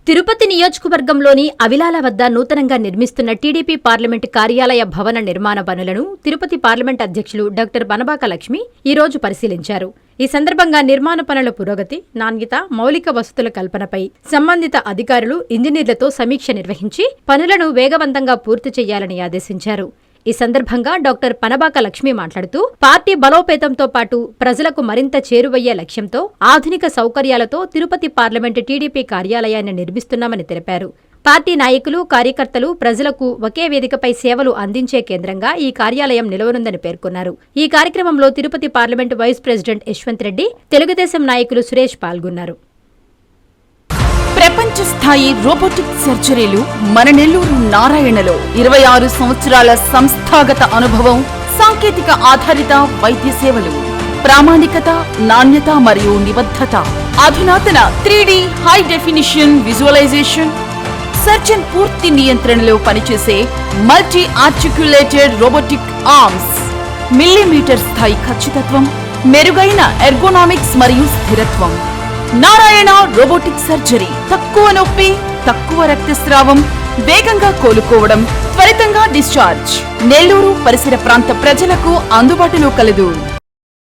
తిరుపతి నియోజకవర్గంలోని అవిలాల వద్ద నూతనంగా నిర్మిస్తున్న టీడీపీ పార్లమెంటు కార్యాలయ భవన నిర్మాణ పనులను తిరుపతి పార్లమెంట్ అధ్యక్షులు డాక్టర్ పనబాక లక్ష్మి ఈ రోజు పరిశీలించారు. ఈ సందర్భంగా నిర్మాణ పనుల పురోగతి, నాణ్యత, మౌలిక వసతుల కల్పనపై సంబంధిత అధికారులు, ఇంజనీర్లతో సమీక్ష నిర్వహించి పనులను వేగవంతంగా పూర్తి చేయాలని ఆదేశించారు. ఈ సందర్భంగా డాక్టర్ పనబాక లక్ష్మి మాట్లాడుతూ పార్టీ బలోపేతంతో పాటు ప్రజలకు మరింత చేరువయ్యే లక్ష్యంతో ఆధునిక సౌకర్యాలతో తిరుపతి పార్లమెంటు టీడీపీ కార్యాలయాన్ని నిర్మిస్తున్నామని తెలిపారు. పార్టీ నాయకులు, కార్యకర్తలు, ప్రజలకు ఒకే వేదికపై సేవలు అందించే కేంద్రంగా ఈ కార్యాలయం నిలవనుందని పేర్కొన్నారు. ఈ కార్యక్రమంలో Tirupati parliament vice president Yashwant Reddy, Telugudesam నాయకులు సురేష్ పాల్గొన్నారు. ప్రపంచ స్థాయి రోబోటిక్ సర్జరీలు మన నెల్లూరు నారాయణలో 26 సంవత్సరాల సంస్థాగత అనుభవం, సాంకేతిక ఆధారిత వైద్య సేవలు, ప్రామాణికత, నాణ్యత మరియు నిబద్ధత, అధునాతన 3D high definition visualisation, surgeon పూర్తి నియంత్రణలో పనిచేసే multi articulated robotic arms, millimetre స్థాయి ఖచ్చితత్వం, మెరుగైన ఎర్గోనామిక్స్ మరియు స్థిరత్వం. Narayana robotic surgery. తక్కువ నొప్పి, తక్కువ రక్తస్రావం, వేగంగా కోలుకోవడం, త్వరితంగా డిశ్చార్జ్. నెల్లూరు పరిసర ప్రాంత ప్రజలకు అందుబాటులో కలదు.